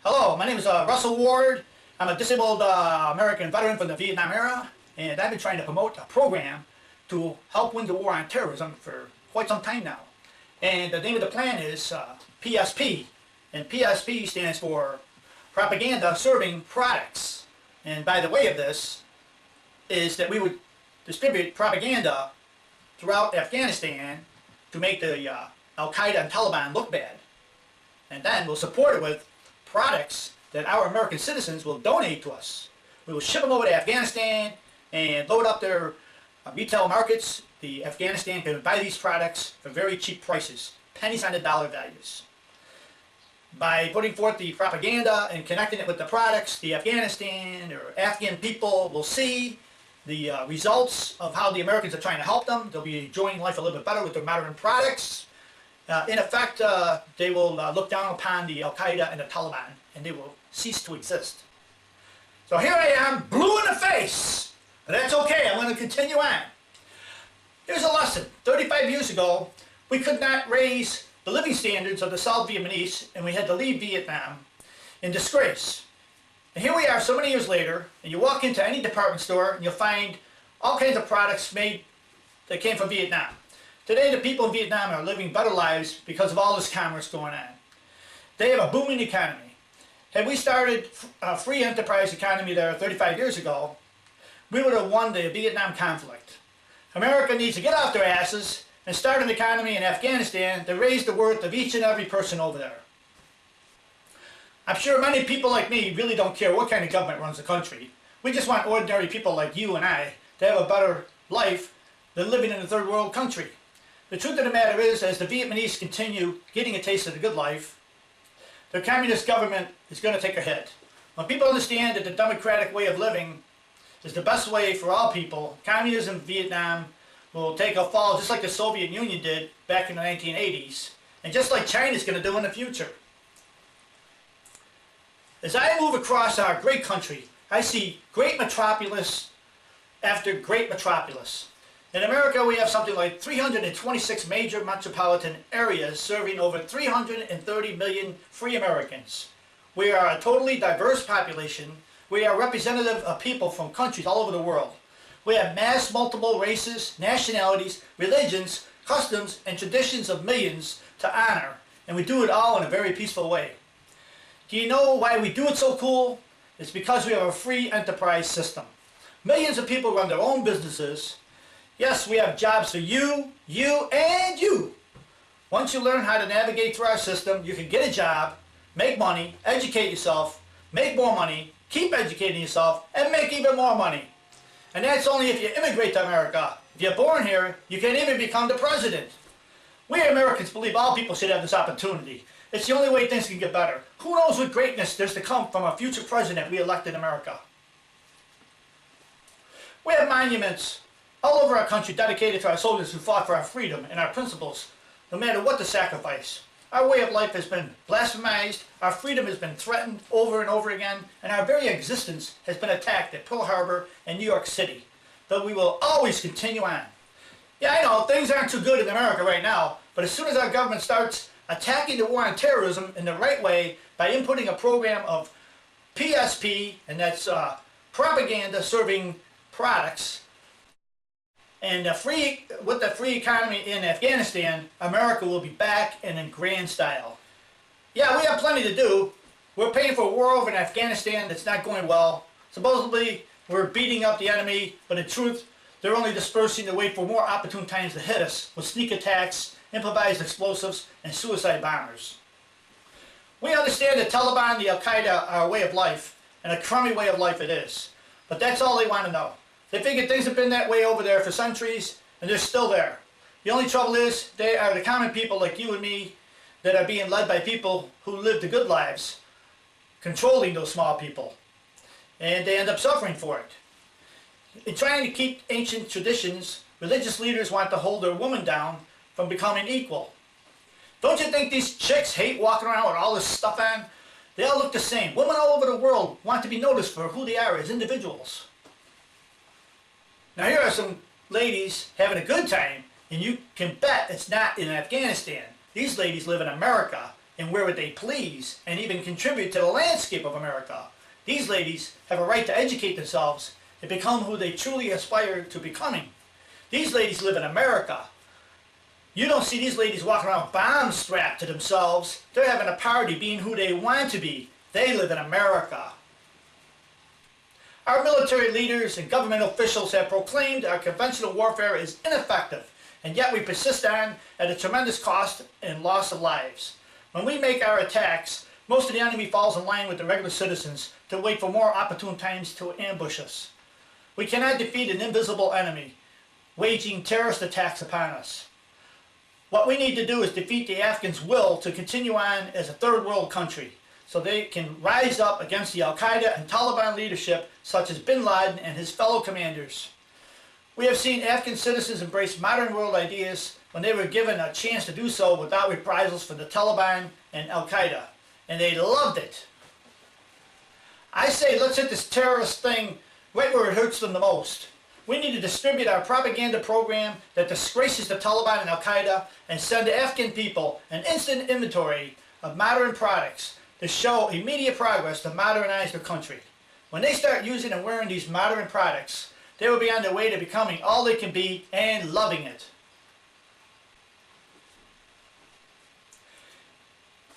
Hello, my name is Russell Ward. I'm a disabled American veteran from the Vietnam era, and I've been trying to promote a program to help win the war on terrorism for quite some time now. And the name of the plan is PSP, and PSP stands for Propaganda Serving Products. And by the way of this is that we would distribute propaganda throughout Afghanistan to make the Al-Qaeda and Taliban look bad. And then we'll support it with products that our American citizens will donate to us. We will ship them over to Afghanistan and load up their retail markets. The Afghanistan can buy these products for very cheap prices, pennies on the dollar values. By putting forth the propaganda and connecting it with the products, the Afghanistan or Afghan people will see the results of how the Americans are trying to help them. They'll be enjoying life a little bit better with their modern products. In effect, they will look down upon the Al-Qaeda and the Taliban, and they will cease to exist. So here I am, blue in the face. But that's okay, I'm going to continue on. Here's a lesson. 35 years ago, we could not raise the living standards of the South Vietnamese, and we had to leave Vietnam in disgrace. And here we are so many years later, and you walk into any department store, and you'll find all kinds of products made that came from Vietnam. Today, the people in Vietnam are living better lives because of all this commerce going on. They have a booming economy. Had we started a free enterprise economy there 35 years ago, we would have won the Vietnam conflict. America needs to get off their asses and start an economy in Afghanistan to raise the worth of each and every person over there. I'm sure many people like me really don't care what kind of government runs the country. We just want ordinary people like you and I to have a better life than living in a third world country. The truth of the matter is, as the Vietnamese continue getting a taste of the good life, their communist government is going to take a hit. When people understand that the democratic way of living is the best way for all people, communism in Vietnam will take a fall just like the Soviet Union did back in the 1980s, and just like China is going to do in the future. As I move across our great country, I see great metropolis after great metropolis. In America, we have something like 326 major metropolitan areas serving over 330 million free Americans. We are a totally diverse population. We are representative of people from countries all over the world. We have mass multiple races, nationalities, religions, customs, and traditions of millions to honor, and we do it all in a very peaceful way. Do you know why we do it so cool? It's because we have a free enterprise system. Millions of people run their own businesses. Yes, we have jobs for you, and you. Once you learn how to navigate through our system, you can get a job, make money, educate yourself, make more money, keep educating yourself, and make even more money. And that's only if you immigrate to America. If you're born here, you can even become the president. We Americans believe all people should have this opportunity. It's the only way things can get better. Who knows what greatness there's to come from a future president we elect in America. We have monuments all over our country dedicated to our soldiers who fought for our freedom and our principles, no matter what the sacrifice. Our way of life has been blasphemized, our freedom has been threatened over and over again, and our very existence has been attacked at Pearl Harbor and New York City. But we will always continue on. Yeah, I know, things aren't too good in America right now, but as soon as our government starts attacking the war on terrorism in the right way by inputting a program of PSP, and that's propaganda serving products, and with the free economy in Afghanistan, America will be back and in grand style. Yeah, we have plenty to do. We're paying for a war over in Afghanistan that's not going well. Supposedly, we're beating up the enemy, but in truth, they're only dispersing to wait for more opportune times to hit us with sneak attacks, improvised explosives, and suicide bombers. We understand the Taliban and the Al-Qaeda are a way of life, and a crummy way of life it is. But that's all they want to know. They figure things have been that way over there for centuries, and they're still there. The only trouble is, they are the common people like you and me that are being led by people who live the good lives, controlling those small people. And they end up suffering for it. In trying to keep ancient traditions, religious leaders want to hold their woman down from becoming equal. Don't you think these chicks hate walking around with all this stuff on? They all look the same. Women all over the world want to be noticed for who they are as individuals. Now here are some ladies having a good time, and you can bet it's not in Afghanistan. These ladies live in America, and wear what they please, and even contribute to the landscape of America. These ladies have a right to educate themselves and become who they truly aspire to becoming. These ladies live in America. You don't see these ladies walking around bombs strapped to themselves. They're having a party being who they want to be. They live in America. Our military leaders and government officials have proclaimed our conventional warfare is ineffective, and yet we persist on at a tremendous cost and loss of lives. When we make our attacks, most of the enemy falls in line with the regular citizens to wait for more opportune times to ambush us. We cannot defeat an invisible enemy waging terrorist attacks upon us. What we need to do is defeat the Afghans' will to continue on as a third world country, so they can rise up against the Al-Qaeda and Taliban leadership such as bin Laden and his fellow commanders. We have seen Afghan citizens embrace modern world ideas when they were given a chance to do so without reprisals from the Taliban and Al-Qaeda, and they loved it. I say let's hit this terrorist thing right where it hurts them the most. We need to distribute our propaganda program that disgraces the Taliban and Al-Qaeda and send the Afghan people an instant inventory of modern products to show immediate progress to modernize their country. When they start using and wearing these modern products, they will be on their way to becoming all they can be and loving it.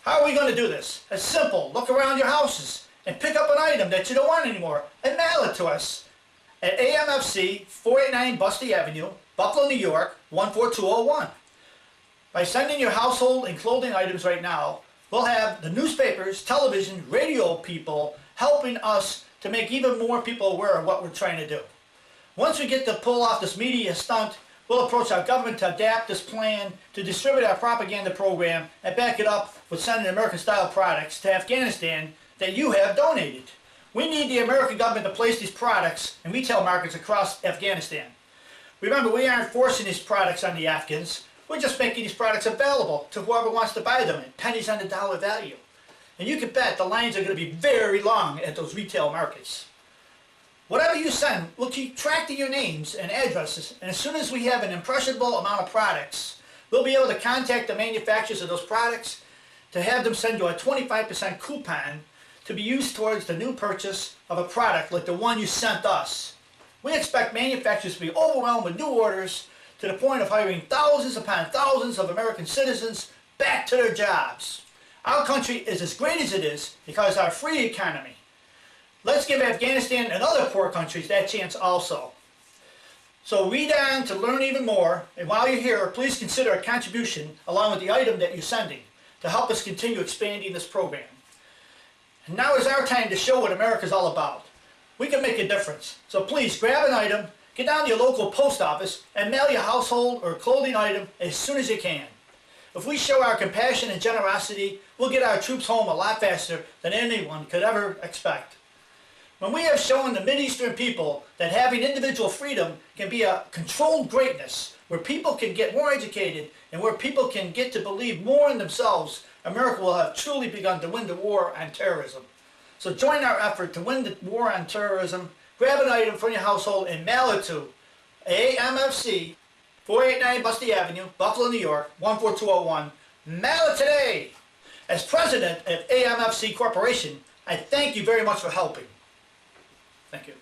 How are we going to do this? It's simple. Look around your houses and pick up an item that you don't want anymore and mail it to us at AMFC 489 Busty Avenue, Buffalo, New York 14201. By sending your household and clothing items right now, we'll have the newspapers, television, radio people helping us to make even more people aware of what we're trying to do. Once we get to pull off this media stunt, we'll approach our government to adapt this plan to distribute our propaganda program and back it up with sending American-style products to Afghanistan that you have donated. We need the American government to place these products in retail markets across Afghanistan. Remember, we aren't forcing these products on the Afghans. We're just making these products available to whoever wants to buy them at pennies on the dollar value. And you can bet the lines are going to be very long at those retail markets. Whatever you send, we'll keep track of your names and addresses, and as soon as we have an impressionable amount of products, we'll be able to contact the manufacturers of those products to have them send you a 25% coupon to be used towards the new purchase of a product like the one you sent us. We expect manufacturers to be overwhelmed with new orders to the point of hiring thousands upon thousands of American citizens back to their jobs. Our country is as great as it is because of our free economy. Let's give Afghanistan and other poor countries that chance also. So read on to learn even more, and while you're here, please consider a contribution along with the item that you're sending to help us continue expanding this program. And now is our time to show what America's all about. We can make a difference. So please grab an item, get down to your local post office, and mail your household or clothing item as soon as you can. If we show our compassion and generosity, we'll get our troops home a lot faster than anyone could ever expect. When we have shown the Mideastern people that having individual freedom can be a controlled greatness, where people can get more educated and where people can get to believe more in themselves, America will have truly begun to win the war on terrorism. So join our effort to win the war on terrorism. Grab an item from your household and mail it to AMFC 489 Busty Avenue, Buffalo, New York 14201. Mail it today! As president of AMFC Corporation, I thank you very much for helping. Thank you.